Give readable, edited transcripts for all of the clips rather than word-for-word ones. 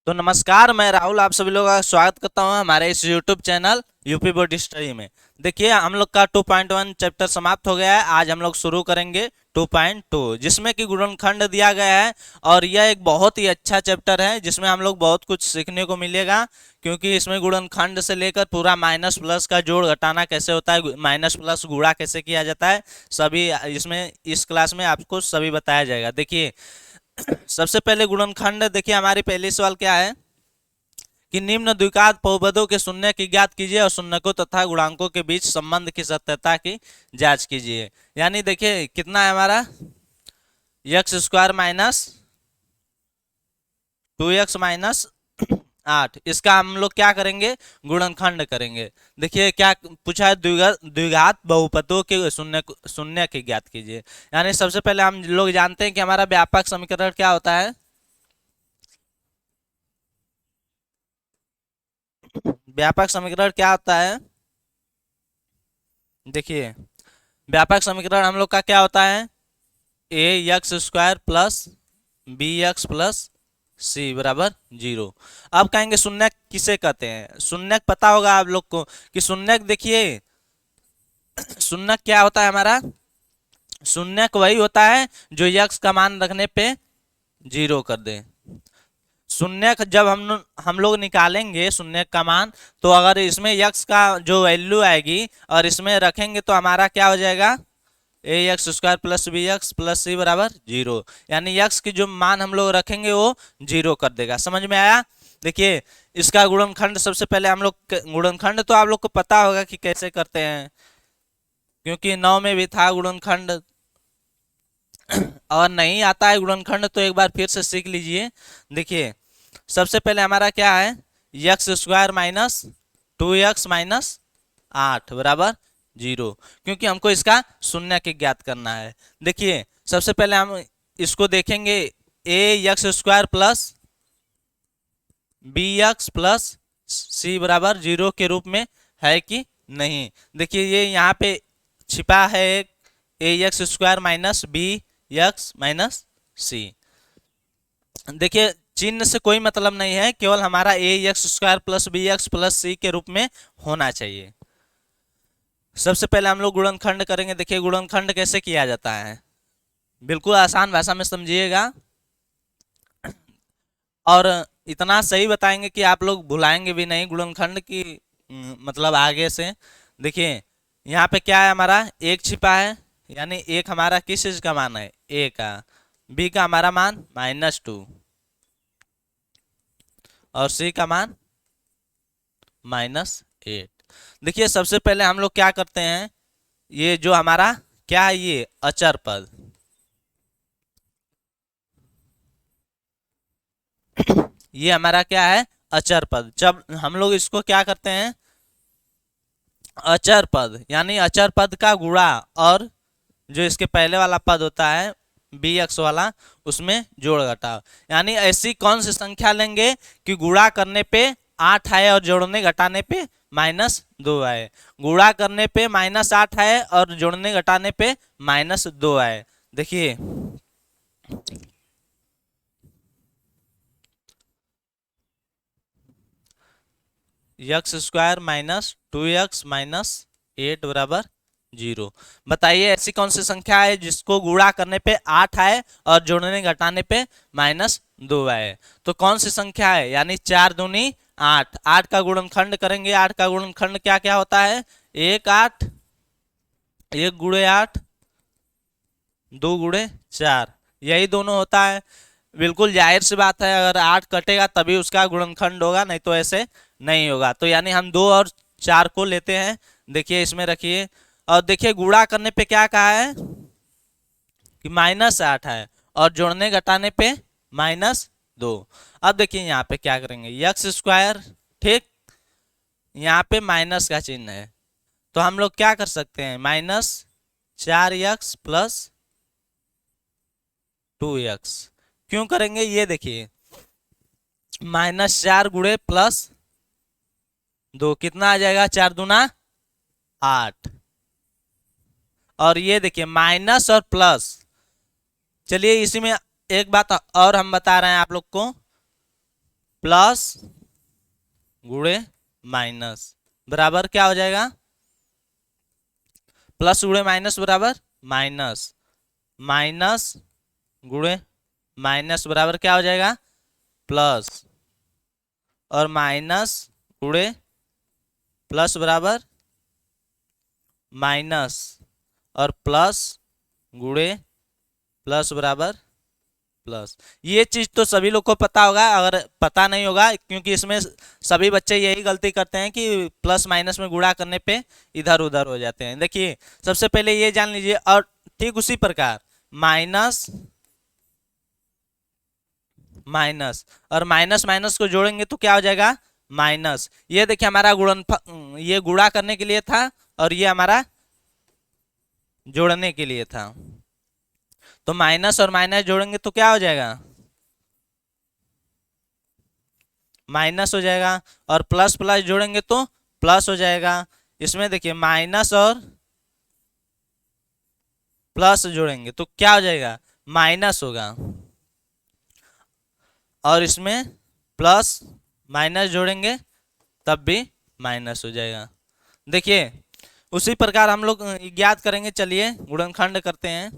तो नमस्कार, मैं राहुल आप सभी लोगों का स्वागत करता हूं हमारे इस YouTube channel UP board study में। देखिए, हम लोग का 2.1 चैप्टर समाप्त हो गया है। आज हम लोग शुरू करेंगे 2.2, जिसमें कि गुणनखंड दिया गया है। और यह एक बहुत ही अच्छा चैप्टर है जिसमें हम लोग बहुत कुछ सीखने को मिलेगा, क्योंकि इसमें गुणनखंड से लेकर पूरा माइनस प्लस का जोड़ घटाना कैसे होता है, माइनस प्लस गुणा कैसे किया जाता है, सभी इसमें इस क्लास में आपको सभी बताया जाएगा। देखिए, सबसे पहले गुणनखंड देखिए, हमारी पहली सवाल क्या है कि निम्न द्विघात बहुपदों के शून्य की ज्ञात कीजिए और शून्यकों तथा गुणांकों के बीच संबंध की सत्यता की जांच कीजिए। यानी देखिए कितना है हमारा, एक्स स्क्वायर माइनस 2x-8, इसका हम लोग क्या करेंगे, गुणनखंड करेंगे। देखिए क्या पूछा है, द्विघात बहुपदों के शून्य शून्य की ज्ञात कीजिए। यानी सबसे पहले हम लोग जानते हैं कि हमारा व्यापक समीकरण क्या होता है। व्यापक समीकरण क्या होता है, देखिए व्यापक समीकरण हम लोग का क्या होता है, a x square plus b x plus c बराबर 0। अब कहेंगे शून्यक किसे कहते हैं। शून्यक पता होगा आप लोग को कि शून्यक, देखिए शून्यक क्या होता है हमारा, शून्यक वही होता है जो यक्स का मान रखने पे 0 कर दे। शून्यक जब हम लोग निकालेंगे शून्यक का मान, तो अगर इसमें यक्स का जो वैल्यू आएगी और इसमें रखेंगे तो हमारा क्या हो जाएगा, a x square plus b x plus c बराबर 0। यानी यक्स की जो मान हम लोग रखेंगे वो 0 कर देगा। समझ में आया। देखिए, इसका गुणनखंड सबसे पहले हम लोग गुणनखंड तो आप लोग को पता होगा कि कैसे करते हैं, क्योंकि 9 में भी था गुणनखंड। और नहीं आता है गुणनखंड तो एक बार फिर से सीख लीजिए। देखिए सबसे पहले हमारा क्या है, एक्स स्क्वायर माइनस 2x-8 बराबर 0, क्योंकि हमको इसका शून्य की ज्ञात करना है। देखिए सबसे पहले हम इसको देखेंगे, a x square plus b x plus c बराबर 0 के रूप में है कि नहीं। देखिए ये यहाँ पे छिपा है एक a x square minus b x minus c. देखिए चिन्ह से कोई मतलब नहीं है, केवल हमारा a x square plus b x plus c के रूप में होना चाहिए। सबसे पहले हम लोग गुणनखंड करेंगे। देखिए गुणनखंड कैसे किया जाता है, बिल्कुल आसान भाषा में समझिएगा और इतना सही बताएंगे कि आप लोग भुलाएंगे भी नहीं गुणनखंड की मतलब आगे से। देखिए यहाँ पे क्या है, हमारा एक छिपा है, यानी एक हमारा किस चीज का मान है, ए का। बी का हमारा मान -2 और सी का मान -8। देखिए सबसे पहले हम लोग क्या करते हैं, ये जो हमारा क्या है, ये अचर पद, ये हमारा क्या है, अचर पद। जब हम लोग इसको क्या करते हैं, अचर पद यानी अचर पद का गुणा और जो इसके पहले वाला पद होता है बी एक्स वाला, उसमें जोड़ घटाव। यानी ऐसी कौन सी संख्या लेंगे कि गुणा करने पे 8 आए और जोड़ने घटाने पे -2 आए, गुणा करने पे -8 आए और जोड़ने घटाने पे -2 आए। देखिए एक्स स्क्वायर माइनस 2x-8 बराबर 0। बताइए ऐसी कौन सी संख्या है जिसको गुणा करने पे 8 आए और जोड़ने घटाने पे -2 आए। तो कौन सी संख्या है, यानी 4 दूनी 8। 8 का गुणनखंड करेंगे, 8 का गुणनखंड क्या क्या होता है, 1 8, 1 गुणे 8, 2 गुणे 4, यही दोनों होता है। बिल्कुल जाहिर सी बात है, अगर 8 कटेगा तभी उसका गुणनखंड होगा, नहीं तो ऐसे नहीं होगा। तो यानी हम 2 और 4 को लेते हैं। देखिए इसमें रखिए, और देखिए गुणा करने पे क्या कहा है कि -8 है और जोड़ने घटाने पे -2। अब देखिए यहाँ पे क्या करेंगे, एक्स स्क्वायर, ठीक, यहाँ पे माइनस का चिन्ह है, तो हम लोग क्या कर सकते हैं, -4x प्लस 2x। क्यों करेंगे ये देखिए, -4 गुणे +2 कितना आ जाएगा, 4 दूना 8। और ये देखिए माइनस और प्लस। चलिए इसी में एक बात और हम बता रहे हैं आप लोग को, प्लस गुणे माइनस बराबर क्या हो जाएगा, प्लस गुणे माइनस बराबर माइनस, माइनस गुणे माइनस बराबर क्या हो जाएगा, प्लस, और माइनस गुणे प्लस बराबर माइनस, और प्लस गुणे प्लस बराबर प्लस। ये चीज तो सभी लोग को पता होगा, अगर पता नहीं होगा क्योंकि इसमें सभी बच्चे यही गलती करते हैं कि प्लस माइनस में गुणा करने पे इधर उधर हो जाते हैं। देखिए सबसे पहले ये जान लीजिए, और ठीक उसी प्रकार माइनस माइनस और माइनस माइनस को जोड़ेंगे तो क्या हो जाएगा, माइनस। ये देखिए हमारा गुणनफल, ये गुणा करने के लिए था और ये हमारा जोड़ने के लिए था। तो माइनस और माइनस जोड़ेंगे तो क्या हो जाएगा, माइनस हो जाएगा, और प्लस प्लस जोड़ेंगे तो प्लस हो जाएगा। इसमें देखिए माइनस और प्लस जोड़ेंगे तो क्या हो जाएगा, माइनस होगा, और इसमें प्लस माइनस जोड़ेंगे तब भी माइनस हो जाएगा। देखिए उसी प्रकार हम लोग ज्ञात करेंगे, चलिए गुणनखंड करते हैं।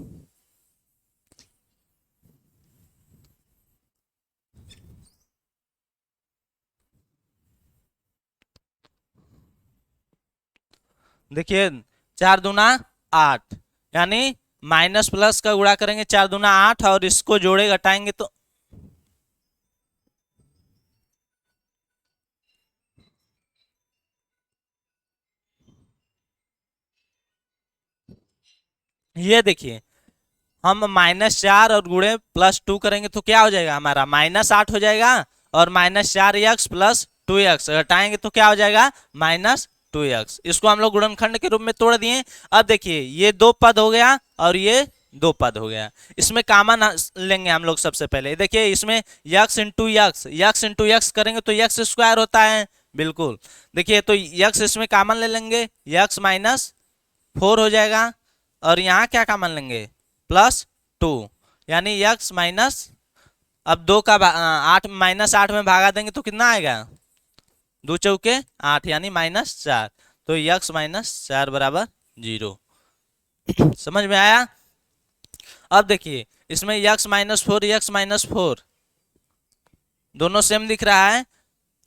देखिए 4 दूना 8, यानी माइनस प्लस का गुणा करेंगे 4 दूना 8, और इसको जोड़े घटाएंगे तो ये देखिए हम -4 और गुणे +2 करेंगे तो क्या हो जाएगा, हमारा -8 हो जाएगा, और -4x + 2x घटाएंगे तो क्या हो जाएगा, -2x। इसको हम लोग गुणनखंड के रूप में तोड़ दिए। अब देखिए ये दो पद हो गया और ये दो पद हो गया, इसमें कॉमन लेंगे हम लोग। सबसे पहले देखिए इसमें x इंटू यक्स करेंगे तो x स्क्वायर होता है, बिल्कुल। देखिए तो x इसमें कॉमन ले लेंगे, x -4 हो जाएगा, और यहाँ क्या कॉमन लेंगे, +2, यानी x माइनस, अब 8 -8 में भागा देंगे तो कितना आएगा, 2 × 8 यानी -4, तो x -4 बराबर 0। समझ में आया। अब देखिए इसमें x-4 दोनों सेम दिख रहा है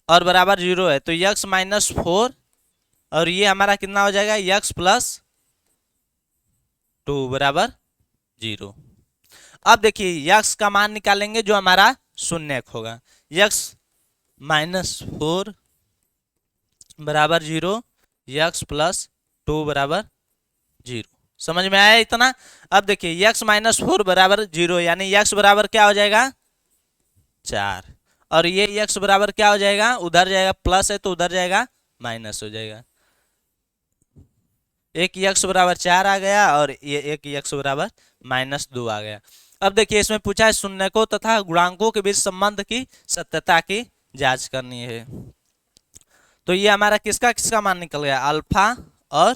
और बराबर 0 है, तो x-4, और ये हमारा कितना हो जाएगा, x + 2 बराबर 0। अब देखिए x का मान निकालेंगे जो हमारा शून्यक होगा, x -4 बराबर 0, x + 2 बराबर 0। समझ में आया इतना। अब देखिए x -4 बराबर 0, यानी x बराबर क्या हो जाएगा, 4, और ये x बराबर क्या हो जाएगा, उधर जाएगा, प्लस है तो उधर जाएगा माइनस हो जाएगा। एक x बराबर 4 आ गया और ये एक x बराबर -2 आ गया। अब देखिए इसमें पूछा है शून्यकों तथा गुणांकों के बीच संबंध की सत्यता की जांच करनी है। तो ये हमारा किसका किसका मान निकल गया, अल्फा और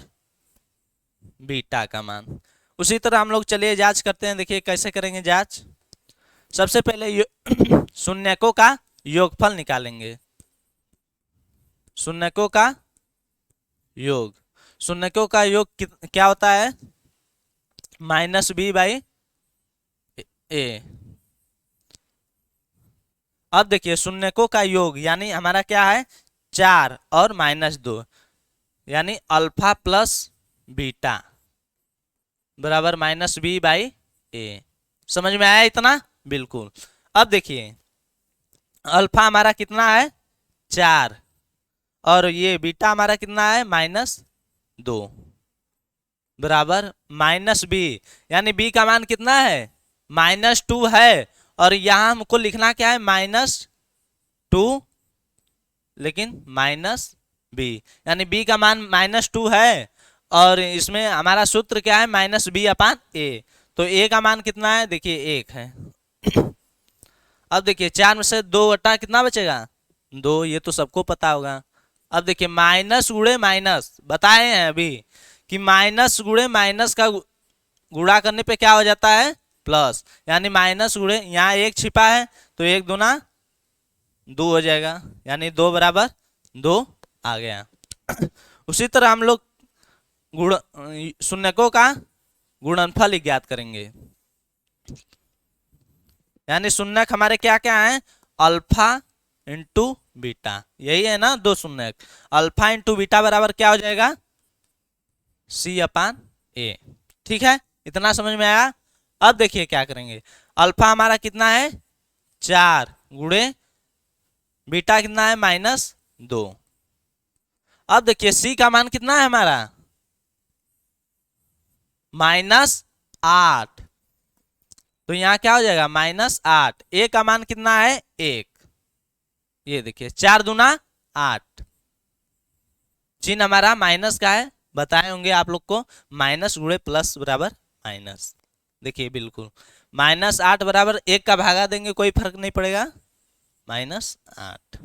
बीटा का मान। उसी तरह हम लोग चलिए जांच करते हैं। देखिए कैसे करेंगे जांच। सबसे पहले शून्यकों का योगफल निकालेंगे, शून्यकों का योग। शून्यकों का योग क्या होता है, -b/a। अब देखिए शून्यकों का योग यानी हमारा क्या है, 4 और -2, यानी अल्फा + बीटा बराबर -b/a। समझ में आया इतना, बिल्कुल। अब देखिए अल्फा हमारा कितना है, 4, और ये बीटा हमारा कितना है, -2 बराबर -b, यानी b का मान कितना है, -2 है, और यहां हमको लिखना क्या है, -2 लेकिन -b, यानी b का मान -2 है, और इसमें हमारा सूत्र क्या है, -b/a। तो a का मान कितना है, देखिए 1 है। अब देखिए 4 में से 2 घटा कितना बचेगा, 2, ये तो सबको पता होगा। अब देखिए माइनस गुणे माइनस बताए हैं अभी कि माइनस गुणे माइनस का गुणा करने पे क्या हो जाता है, प्लस, यानी माइनस गुणे, यहाँ 1 छिपा है तो 1 दूना 2 हो जाएगा, यानी 2 बराबर 2 आ गया। उसी तरह हम लोग गुण शून्यकों का गुणनफल ही ज्ञात करेंगे। यानी शून्यक हमारे क्या क्या है, अल्फा इंटू बीटा, यही है ना दो शून्यक। अल्फा इंटू बीटा बराबर क्या हो जाएगा, सी अपान ए। ठीक है, इतना समझ में आया। अब देखिए क्या करेंगे, अल्फा हमारा कितना है 4 गुणे बीटा कितना है -2। अब देखिए सी का मान कितना है हमारा -8, तो यहाँ क्या हो जाएगा -8। ए का मान कितना है 1, ये देखिए 4 दूना 8, चिन्ह हमारा माइनस का है, बताए होंगे आप लोग को, माइनस गुणे प्लस बराबर माइनस। देखिए बिल्कुल -8 बराबर 1 का भागा देंगे कोई फर्क नहीं पड़ेगा, -8।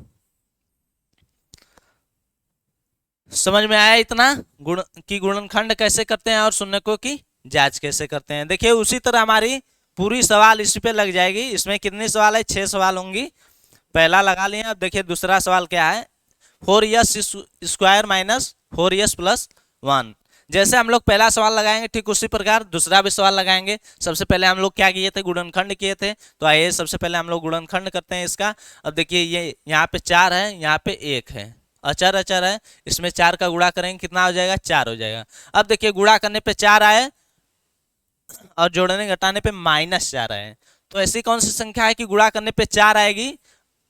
समझ में आया इतना, गुण की गुणनखंड कैसे करते हैं और शून्यकों की जांच कैसे करते हैं। देखिए उसी तरह हमारी पूरी सवाल इसी पे लग जाएगी। इसमें कितने सवाल है, 6 सवाल होंगी। पहला लगा लिए। अब देखिए दूसरा सवाल क्या है, 4s square minus 4s plus 1। जैसे हम लोग पहला सवाल लगाएंगे ठीक उसी प्रकार दूसरा भी सवाल लगाएंगे। सबसे पहले हम लोग क्या किए थे, गुणनखंड किए थे, तो आइए सबसे पहले हम लोग गुणनखंड करते हैं इसका। अब देखिए ये यहाँ पे 4 है, यहाँ पे 1 है, अचर अचर है, इसमें 4 का गुणा करेंगे कितना हो जाएगा, 4 हो जाएगा। अब देखिए गुणा करने पे 4 आए और जोड़ने घटाने पे -4 आए, तो ऐसी कौन सी संख्या है कि गुणा करने पे 4 आएगी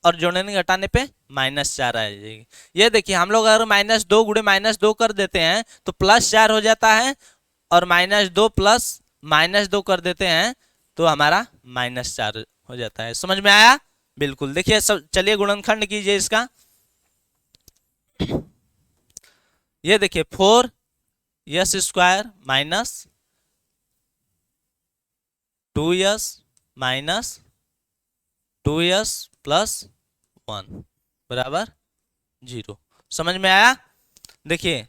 और जोड़ने घटाने पे -4 आ जाएगी। ये देखिए हम लोग अगर -2 गुणे -2 कर देते हैं तो +4 हो जाता है, और -2 प्लस -2 कर देते हैं तो हमारा -4 हो जाता है। समझ में आया बिल्कुल। देखिए सब, चलिए गुणनखंड कीजिए इसका। ये देखिए 4s square minus 2s minus 2s plus 1 बराबर 0। समझ में आया। देखिए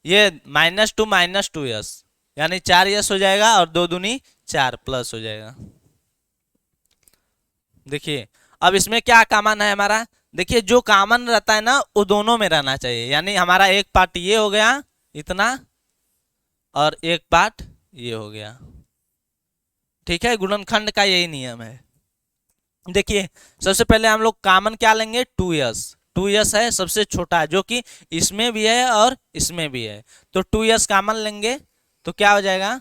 ये -2 -2s यानी 4s हो जाएगा, और 2 दूनी 4 प्लस हो जाएगा। देखिए अब इसमें क्या कॉमन है हमारा, देखिए जो कॉमन रहता है ना वो दोनों में रहना चाहिए। यानी हमारा एक पार्ट ये हो गया इतना, और एक पार्ट ये हो गया। ठीक है, गुणनखंड का यही नियम है। देखिए सबसे पहले हम लोग कॉमन क्या लेंगे, 2s। 2s है सबसे छोटा, जो कि इसमें भी है और इसमें भी है, तो 2s कॉमन लेंगे तो क्या हो जाएगा,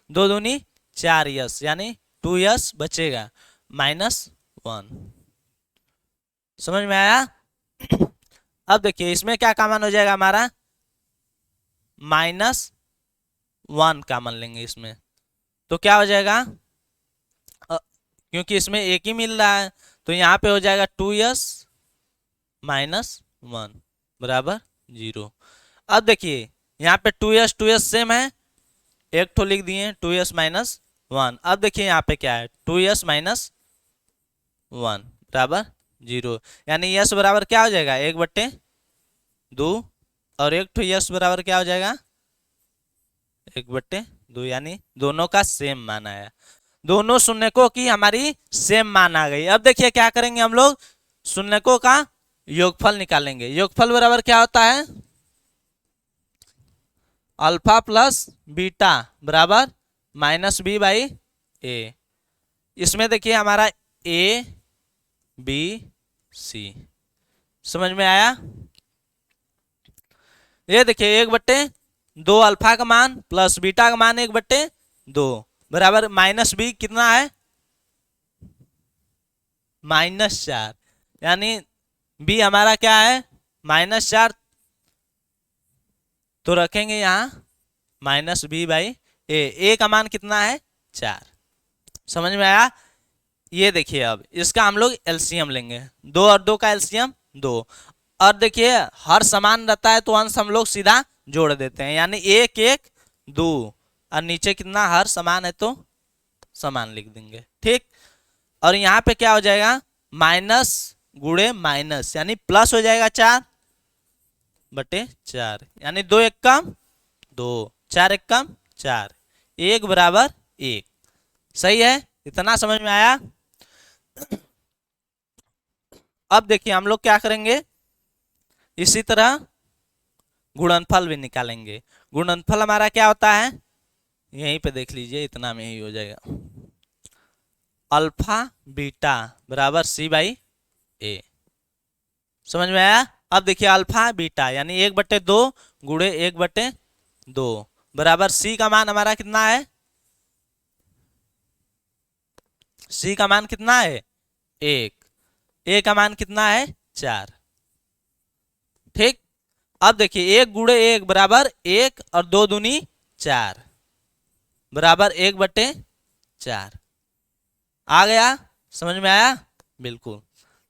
2 दूनी 4s, यानी 2s बचेगा -1। समझ में आया। अब देखिए इसमें क्या कॉमन हो जाएगा हमारा, -1 कॉमन लेंगे इसमें, तो क्या हो जाएगा, क्योंकि इसमें एक ही मिल रहा है तो यहाँ पे हो जाएगा 2s -1 बराबर 0। अब देखिए यहाँ पे 2s सेम है, एक ठो लिख दिए 2s -1। अब देखिए यहाँ पे क्या है, 2s -1 बराबर 0, यानी s बराबर क्या हो जाएगा 1/2, और एक ठो s बराबर क्या हो जाएगा 1/2, यानी दोनों का सेम मान आया। दोनों शून्यकों की हमारी सेम मान आ गई। अब देखिए क्या करेंगे हम लोग, शून्यकों का योगफल निकालेंगे। योगफल बराबर क्या होता है, अल्फा प्लस बीटा बराबर -b/a। इसमें देखिए हमारा a b c। समझ में आया। ये देखिए 1/2 अल्फा का मान प्लस बीटा का मान 1/2 बराबर -b कितना है -4, यानी b हमारा क्या है -4, तो रखेंगे यहाँ -b/a। a का मान कितना है 4। समझ में आया। ये देखिए अब इसका हम लोग एलसीएम लेंगे, 2 और 2 का एलसीएम 2, और देखिए हर समान रहता है तो अंश हम लोग सीधा जोड़ देते हैं, यानी 1 1 2, और नीचे कितना हर समान है तो समान लिख देंगे। ठीक, और यहाँ पे क्या हो जाएगा, माइनस गुणे माइनस, यानी प्लस हो जाएगा 4/4, यानी 2 1 कम 2, 4 1 कम 4, 1 बराबर 1। सही है, इतना समझ में आया। अब देखिए हम लोग क्या करेंगे, इसी तरह गुणनफल भी निकालेंगे। गुणनफल हमारा क्या होता है, यहीं पे देख लीजिए, इतना में ही हो जाएगा। अल्फा बीटा बराबर सी बाई ए। समझ में आया? अब देखिए अल्फा बीटा यानी 1/2 गुणे 1/2 बराबर सी का मान हमारा कितना है, सी का मान कितना है 1, ए का मान कितना है 4। ठीक, अब देखिए 1 × 1 बराबर 1 और 2 दूनी 4 बराबर 1/4 आ गया। समझ में आया? बिल्कुल।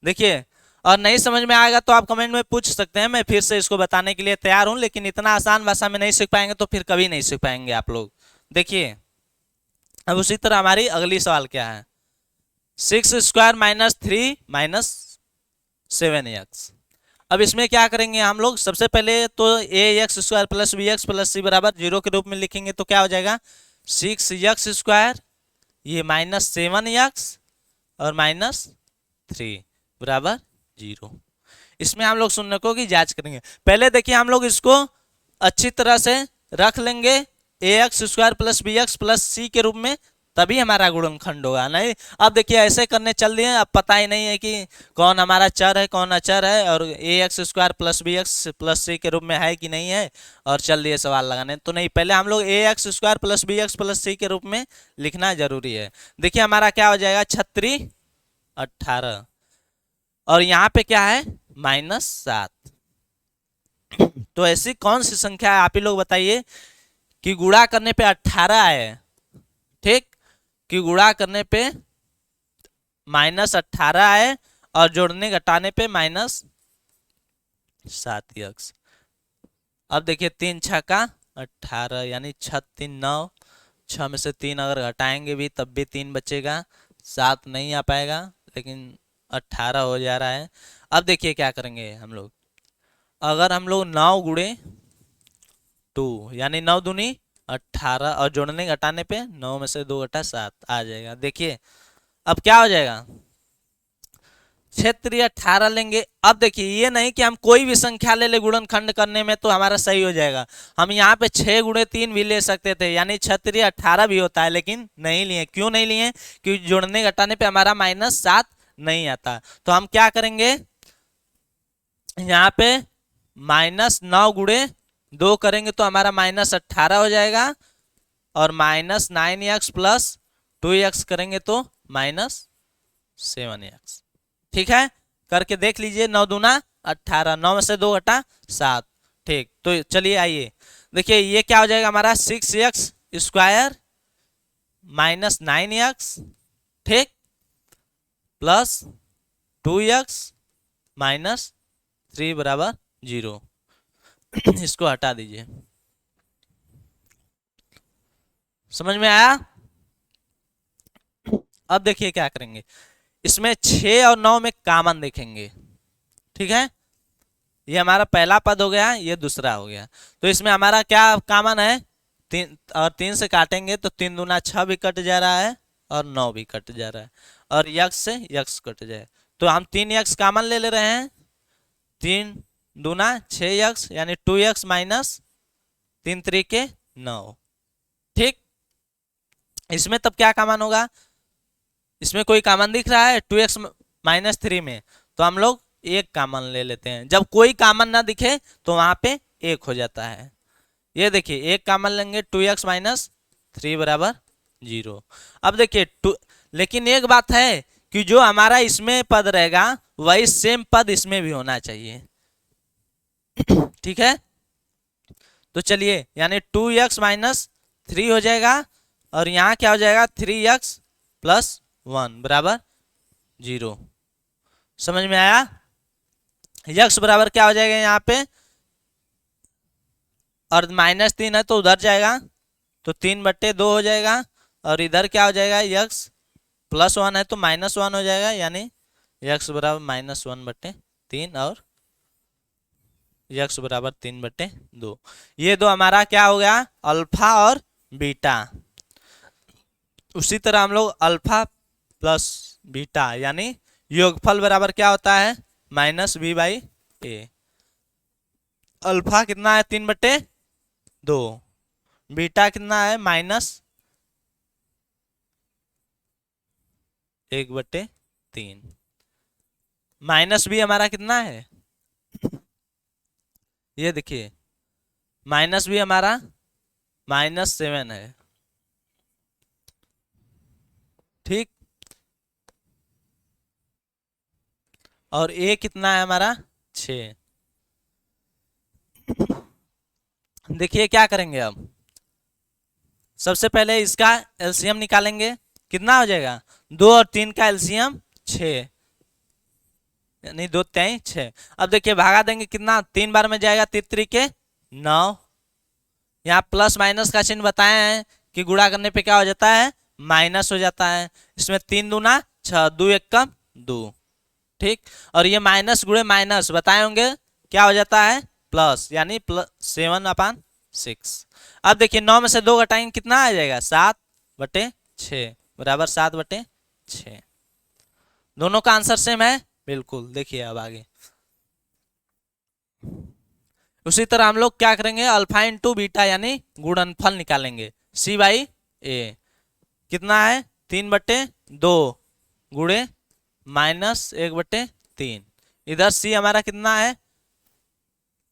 देखिए, और नहीं समझ में आएगा तो आप कमेंट में पूछ सकते हैं, मैं फिर से इसको बताने के लिए तैयार हूं, लेकिन इतना आसान भाषा में नहीं सीख पाएंगे तो फिर कभी नहीं सीख पाएंगे आप लोग। देखिए अब उसी तरह हमारी अगली सवाल क्या है, 6² - 3 - 7x। अब इसमें क्या करेंगे हम लोग, सबसे पहले तो ax² + bx + c बराबर 0 के रूप में लिखेंगे तो क्या हो जाएगा, 6x², ये -7x और -3 बराबर 0। इसमें हम लोग शून्यकों की जांच करेंगे। पहले देखिए हम लोग इसको अच्छी तरह से रख लेंगे ax² + bx + c के रूप में, तभी हमारा गुणनखंड होगा। नहीं अब देखिए ऐसे करने चल दिए, अब पता ही नहीं है कि कौन हमारा चर है कौन अचर है, और ax² + bx + c के रूप में है कि नहीं है, और चल दिए सवाल लगाने। तो नहीं, पहले हम लोग ax² + bx + c के रूप में लिखना जरूरी है। देखिए हमारा क्या हो जाएगा, 36 18, और यहाँ पे क्या है -7। तो ऐसी कौन सी संख्या है आप ही लोग बताइए कि गुणा करने पे 18 आए, ठीक, कि गुणा करने पे -18 आए और जोड़ने घटाने पे -7x। अब देखिए 3 × 6 = 18 यानी 6 × 3 = 9, 6 में से 3 अगर घटाएंगे भी तब भी 3 बचेगा, 7 नहीं आ पाएगा, लेकिन 18 हो जा रहा है। अब देखिए क्या करेंगे हम लोग, अगर हम लोग 9 × 2 यानी 9 दूनी 18 और जोड़ने घटाने पे 9 में से 2 घटा 7 आ जाएगा। देखिए अब क्या हो जाएगा, 6 × 3 = 18 लेंगे। अब देखिए ये नहीं कि हम कोई भी संख्या ले ले गुणनखंड करने में तो हमारा सही हो जाएगा, हम यहाँ पे 6 × 3 भी ले सकते थे, यानी 6 × 3 = 18 भी होता है, लेकिन नहीं लिए। क्यों नहीं लिए, क्योंकि जोड़ने घटाने पे हमारा -7 नहीं आता। तो हम क्या करेंगे, यहाँ पे -9 × 2 करेंगे तो हमारा -18 हो जाएगा, और -9x + 2x करेंगे तो -7x। ठीक है, करके देख लीजिए, 9 दूना 18, 9 में से 2 घटा 7। ठीक, तो चलिए आइए देखिए ये क्या हो जाएगा हमारा, 6x² - 9x, ठीक, प्लस 2x - 3 बराबर 0। इसको हटा दीजिए। समझ में आया? अब देखिए क्या करेंगे, इसमें 6 और 9 में कॉमन देखेंगे। ठीक है, ये हमारा पहला पद हो गया, ये दूसरा हो गया। तो इसमें हमारा क्या कॉमन है, 3 और 3 से काटेंगे तो 3 दूना 6 भी कट जा रहा है और 9 भी कट जा रहा है, और यक्स से यक्स कट जाए तो हम 3x कॉमन ले ले रहे हैं। 3 दूना 6x यानी 2x - 3 × 3 = 9। ठीक, इसमें तब क्या कॉमन होगा, इसमें कोई कॉमन दिख रहा है 2x - 3 में, तो हम लोग एक कॉमन ले लेते हैं। जब कोई कॉमन ना दिखे तो वहां पे 1 हो जाता है। ये देखिए एक कॉमन लेंगे, 2x - 3 बराबर 0। अब देखिए लेकिन एक बात है कि जो हमारा इसमें पद रहेगा वही सेम पद इसमें भी होना चाहिए। ठीक है, तो चलिए यानी 2x - 3 हो जाएगा, और यहाँ क्या हो जाएगा, 3x + 1 बराबर 0। समझ में आया? यक्स बराबर क्या हो जाएगा यहाँ पे, और -3 है तो उधर जाएगा तो 3/2 हो जाएगा, और इधर क्या हो जाएगा, यक्स +1 है तो -1 हो जाएगा, यानी यक्स बराबर -1/3 और यक्स बराबर 3/2। ये दो हमारा क्या हो गया, अल्फा और बीटा। उसी तरह हम लोग अल्फा + बीटा यानी योगफल बराबर क्या होता है, minus B by A. Alpha कितना है 3/2, बीटा कितना है -1/3। माइनस बी हमारा कितना है, ये देखिए माइनस बी हमारा -7 है। ठीक, और ए कितना है हमारा 6। देखिए क्या करेंगे अब, सबसे पहले इसका एलसीएम निकालेंगे। कितना हो जाएगा, 2 और 3 का एलसीएम 6, यानी 2 3 6। अब देखिए भागा देंगे कितना, 3 बार में जाएगा 3 3 9। यहाँ प्लस माइनस का चिन्ह बताए हैं कि गुणा करने पे क्या हो जाता है, माइनस हो जाता है। इसमें 3 दूना 6, 2 1 कम 2। ठीक, और ये माइनस गुणे माइनस बताए होंगे क्या हो जाता है, प्लस, यानी +7/6। अब देखिए 9 में से 2 घटाएंगे कितना आ जाएगा, 7/6 बराबर 7/6। दोनों का आंसर सेम है, बिल्कुल। देखिए अब आगे उसी तरह हम लोग क्या करेंगे, अल्फा इंटू बीटा यानी गुणनफल निकालेंगे। सी बाई ए कितना है 3/2 गुणे -1/3। इधर सी हमारा कितना है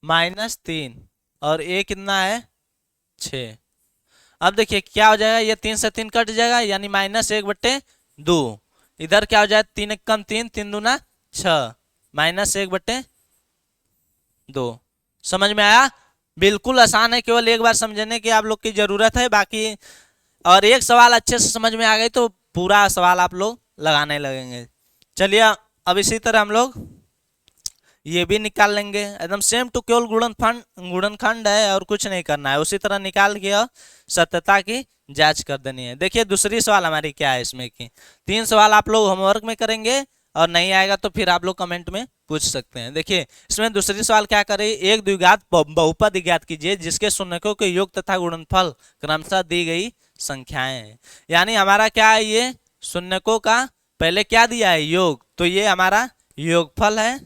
-3 और ए कितना है 6। अब देखिए क्या हो जाएगा, ये 3 से 3 कट जाएगा यानी -1/2। इधर क्या हो जाएगा, 3 1 कम 3, 3 दूना 6, -1/2। समझ में आया, बिल्कुल आसान है, केवल एक बार समझने की आप लोग की जरूरत है। बाकी और एक सवाल अच्छे से समझ में आ गई तो पूरा सवाल आप लोग लगाने लगेंगे। चलिए अब इसी तरह हम लोग ये भी निकाल लेंगे, एकदम सेम टू, केवल गुणनखंड है और कुछ नहीं करना है। उसी तरह निकाल के सत्यता की जांच कर देनी है। देखिए दूसरी सवाल हमारी क्या है इसमें की, 3 सवाल आप लोग होमवर्क में करेंगे और नहीं आएगा तो फिर आप लोग कमेंट में पूछ सकते हैं। देखिए इसमें दूसरी सवाल क्या करे, एक द्विघात बहुपद ज्ञात कीजिए जिसके शून्यकों के योग तथा गुणनफल क्रमशः दी गई संख्याएं हैं। यानी हमारा क्या है, ये शून्यकों का पहले क्या दिया है, योग, तो ये हमारा योगफल है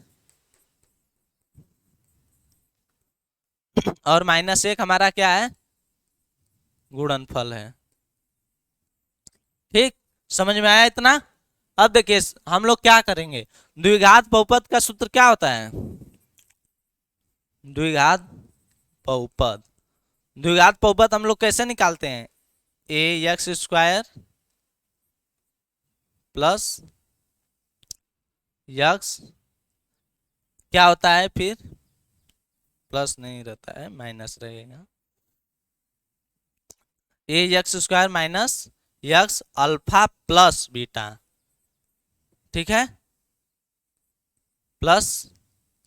और -1 हमारा क्या है, गुणनफल है। ठीक, समझ में आया इतना। अब देखिए हम लोग क्या करेंगे, द्विघात बहुपद का सूत्र क्या होता है, द्विघात बहुपद। द्विघात बहुपद हम लोग कैसे निकालते हैं, ax² प्लस यक्स क्या होता है, फिर प्लस नहीं रहता है, माइनस रहेगा, ax² minus x alpha plus beta. ठीक है, प्लस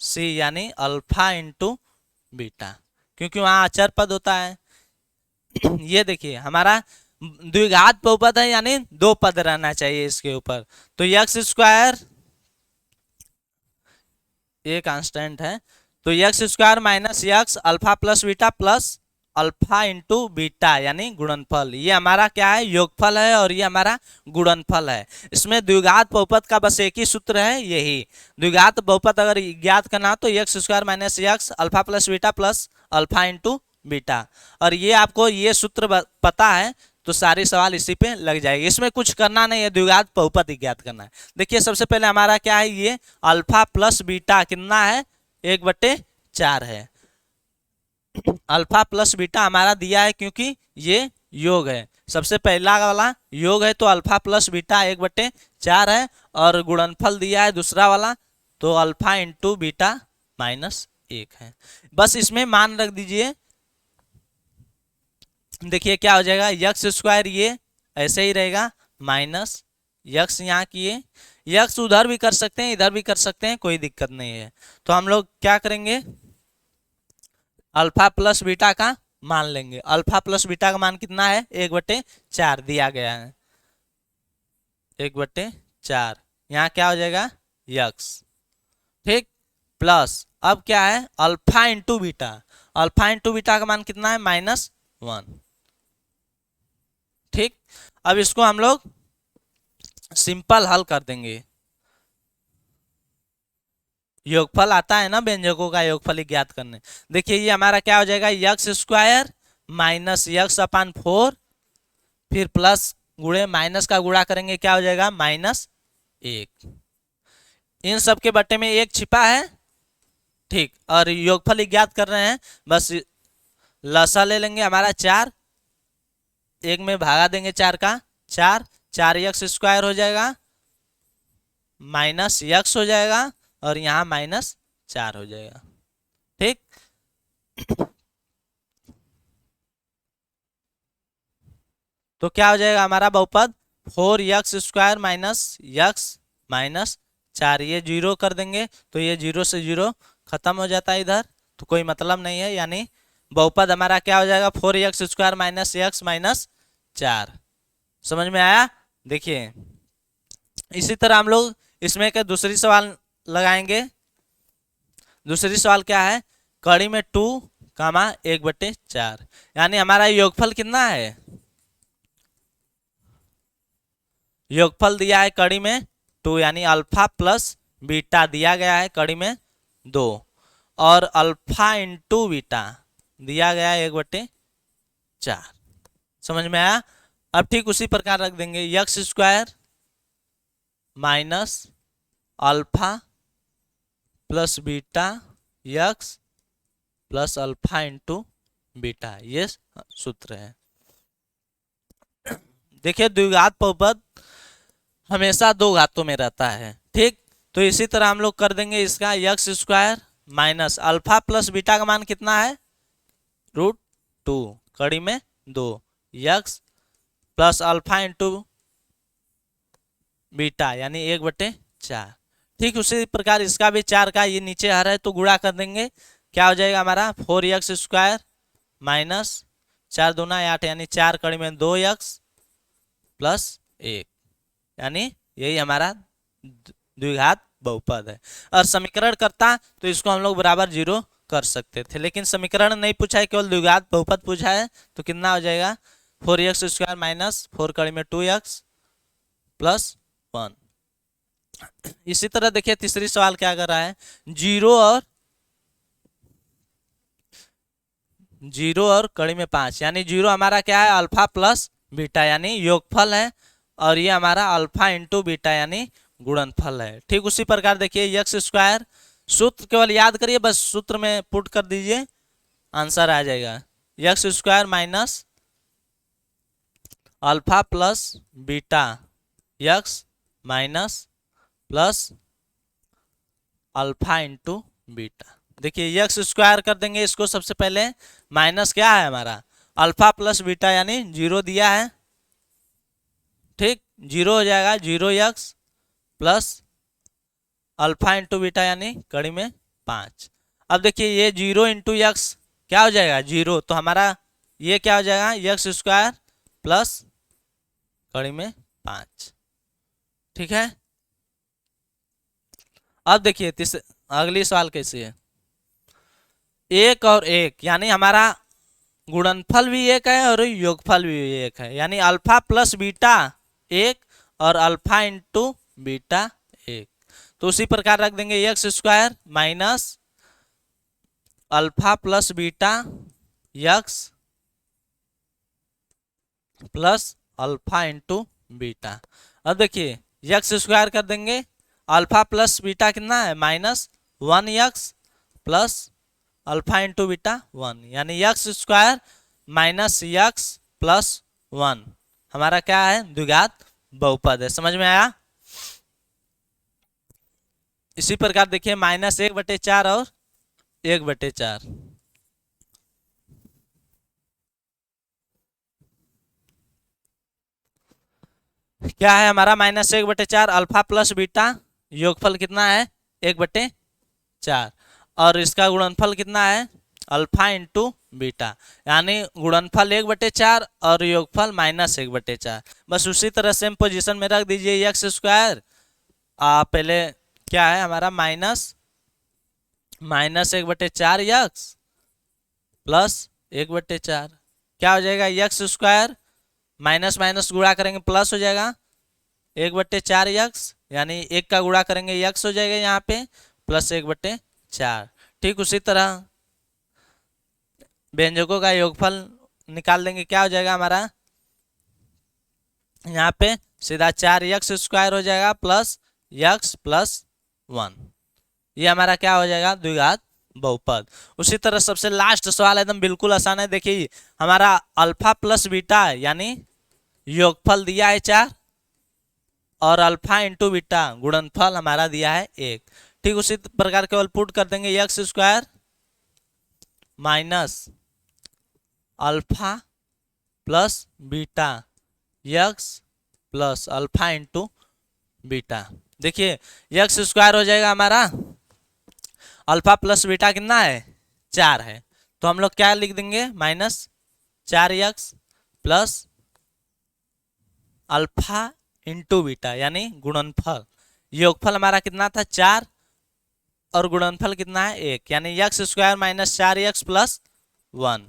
सी यानी अल्फा इंटू बीटा, क्योंकि वहां अचर पद होता है। ये देखिए हमारा द्विघात बहुपद है यानी 2 पद रहना चाहिए इसके ऊपर, तो x² ये कांस्टेंट है, तो x² minus x alpha plus beta plus alpha into beta यानी गुणनफल। ये हमारा क्या है, योगफल है और ये हमारा गुणनफल है। इसमें द्विघात बहुपद का बस एक ही सूत्र है, यही द्विघात बहुपद अगर ज्ञात करना हो तो x² minus x alpha plus beta plus alpha into beta. और ये आपको ये सूत्र पता है तो सारे सवाल इसी पे लग जाएंगे, इसमें कुछ करना नहीं है, द्विघात बहुपद ज्ञात करना है। देखिए सबसे पहले हमारा क्या है, ये अल्फा प्लस बीटा कितना है, 1/4 है। अल्फा प्लस बीटा हमारा दिया है क्योंकि ये योग है, सबसे पहला वाला योग है तो अल्फा प्लस बीटा 1/4 है, और गुणनफल दिया है दूसरा वाला तो अल्फा इंटू बीटा -1 है। बस इसमें मान रख दीजिए। देखिए क्या हो जाएगा, x² ये ऐसे ही रहेगा माइनस यक्स, यहाँ किए यक्स उधर भी कर सकते हैं इधर भी कर सकते हैं, कोई दिक्कत नहीं है। तो हम लोग क्या करेंगे, अल्फा प्लस बीटा का मान लेंगे। अल्फा प्लस बीटा का मान कितना है, 1/4 दिया गया है, 1/4। यहाँ क्या हो जाएगा, यक्स। ठीक, प्लस अब क्या है, alpha into beta, alpha into beta का मान कितना है, -1। ठीक, अब इसको हम लोग सिंपल हल कर देंगे। योगफल आता है ना व्यंजकों का योगफल ज्ञात करने। देखिए ये हमारा क्या हो जाएगा, यक्स स्क्वायर माइनस यक्स अपान 4, फिर प्लस गुणे माइनस का गुणा करेंगे क्या हो जाएगा -1। इन सब के बट्टे में 1 छिपा है, ठीक। और योगफल ज्ञात कर रहे हैं, बस लसा ले लेंगे हमारा 4, 1 में भागा देंगे 4 का 4, 4 स्क्वायर हो जाएगा माइनस यक्स हो जाएगा और यहाँ -4 हो जाएगा, ठीक। तो क्या हो जाएगा हमारा बहुपद 4 स्क्वायर माइनस यक्स -4, ये 0 कर देंगे तो ये 0 से 0 खत्म हो जाता है इधर, तो कोई मतलब नहीं है। यानी बहुपद हमारा क्या हो जाएगा 4 स्क्वायर माइनस यक्स -4। समझ में आया। देखिए इसी तरह हम लोग इसमें के दूसरी सवाल लगाएंगे। दूसरी सवाल क्या है, कड़ी में 2 कामा 1/4, यानी हमारा योगफल कितना है, योगफल दिया है कड़ी में 2, यानी अल्फा प्लस बीटा दिया गया है कड़ी में 2, और अल्फा इंटू बीटा दिया गया है 1/4। समझ में आया। अब ठीक उसी प्रकार रख देंगे x square minus alpha plus beta x plus alpha into beta, ये सूत्र है। देखिए द्विघात बहुपद हमेशा 2 घातों में रहता है, ठीक। तो इसी तरह हम लोग कर देंगे इसका x square minus alpha plus beta का मान कितना है √2 कड़ी में 2 x plus alpha into beta यानी 1/4, ठीक। उसी प्रकार इसका भी 4 का ये नीचे आ रहा है तो गुणा कर देंगे, क्या हो जाएगा हमारा 4 स्क्वायर माइनस 4 दूना 8 यानी 4 कड़ी में 2 यक्स प्लस 1, यानी यही हमारा द्विघात बहुपद है। और समीकरण करता तो इसको हम लोग बराबर 0 कर सकते थे, लेकिन समीकरण नहीं पूछा है, केवल द्विघात बहुपद पूछा है। तो कितना हो जाएगा 4 स्क्वायर माइनस 4 कड़ी में 2 यक्स प्लस 1। इसी तरह देखिए तीसरी सवाल क्या कर रहा है, 0 और कड़ी में 5, यानी 0 हमारा क्या है अल्फा प्लस बीटा यानी योगफल है, और ये हमारा अल्फा इंटू बीटा यानी गुणनफल है, ठीक। उसी प्रकार देखिए यक्स स्क्वायर, सूत्र केवल याद करिए, बस सूत्र में पुट कर दीजिए आंसर आ जाएगा, x square minus alpha plus beta x minus plus alpha into beta. देखिए यक्स स्क्वायर कर देंगे इसको, सबसे पहले माइनस क्या है हमारा अल्फा प्लस बीटा यानी 0 दिया है, ठीक। 0 हो जाएगा 0 x plus alpha into beta यानी कड़ी में 5। अब देखिए ये 0 इंटू यक्स क्या हो जाएगा 0, तो हमारा ये क्या हो जाएगा यक्स स्क्वायर प्लस कड़ी में 5, ठीक है। अब देखिए अगली सवाल कैसी है, 1 और 1 यानी हमारा गुणनफल भी 1 है और योगफल भी 1 है, यानी अल्फा प्लस बीटा 1 और अल्फा इंटू बीटा 1। तो उसी प्रकार रख देंगे x square minus alpha plus beta x plus alpha into beta. अब देखिए यक्स स्क्वायर कर देंगे, अल्फा प्लस बीटा कितना है -1 x plus alpha into beta 1, यानी x square minus x plus 1 हमारा क्या है द्विघात बहुपद है। समझ में आया। इसी प्रकार देखिए -1/4 और 1/4। क्या है हमारा -1/4 अल्फा प्लस बीटा, योगफल कितना है 1/4 और इसका गुणनफल कितना है अल्फा इंटू बीटा, यानी गुणनफल 1/4 और योगफल -1/4। बस उसी तरह सेम पोजीशन में रख दीजिए एक्स स्क्वायर, पहले क्या है हमारा -1/4 यक्स प्लस 1/4 क्या हो जाएगा यक्स स्क्वायर माइनस माइनस गुणा करेंगे प्लस हो जाएगा 1/4 यक्स, यानी 1 का गुणा करेंगे यक्स हो जाएगा यहाँ पे प्लस 1/4। ठीक उसी तरह व्यंजकों का योगफल निकाल देंगे, क्या हो जाएगा हमारा, यहाँ पे सीधा 4x² हो जाएगा प्लस x+1। ये हमारा क्या हो जाएगा, द्विघात बहुपद। उसी तरह सबसे लास्ट सवाल एकदम बिल्कुल आसान है। देखिए हमारा अल्फा प्लस बीटा यानी योगफल दिया है 4 और अल्फा इंटू बीटा गुणनफल हमारा दिया है 1। ठीक उसी प्रकार केवल पुट कर देंगे x² minus alpha plus beta x plus alpha into beta. देखिए x² हो जाएगा हमारा, अल्फा प्लस बीटा कितना है 4 है, तो हम लोग क्या लिख देंगे, -4x plus alpha into beta यानी गुणनफल। योगफल हमारा कितना था 4 और गुणनफल कितना है 1, यानी x² माइनस 4x+1।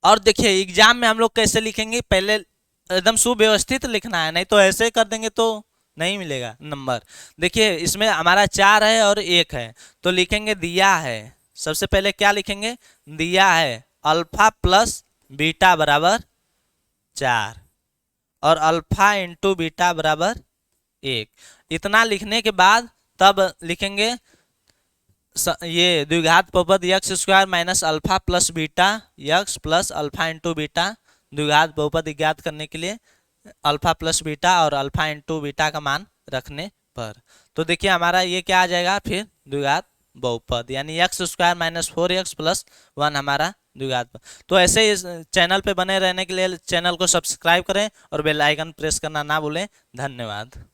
और देखिए एग्जाम में हम लोग कैसे लिखेंगे, पहले एकदम सुव्यवस्थित लिखना है, नहीं तो ऐसे कर देंगे तो नहीं मिलेगा नंबर। देखिए इसमें हमारा 4 है और 1 है, तो लिखेंगे दिया है, सबसे पहले क्या लिखेंगे, दिया है अल्फा प्लस बीटा बराबर 4 और अल्फा इंटू बीटा बराबर 1। इतना लिखने के बाद तब लिखेंगे ये द्विघात बहुपद x² minus alpha plus beta x plus alpha into beta. द्विघात बहुपद ज्ञात करने के लिए अल्फा प्लस बीटा और अल्फा इंटू बीटा का मान रखने पर, तो देखिए हमारा ये क्या आ जाएगा फिर द्विघात बहुपद, यानी x² माइनस 4x+1 हमारा द्विघात। तो ऐसे इस चैनल पे बने रहने के लिए चैनल को सब्सक्राइब करें और बेल आइकन प्रेस करना ना भूलें। धन्यवाद।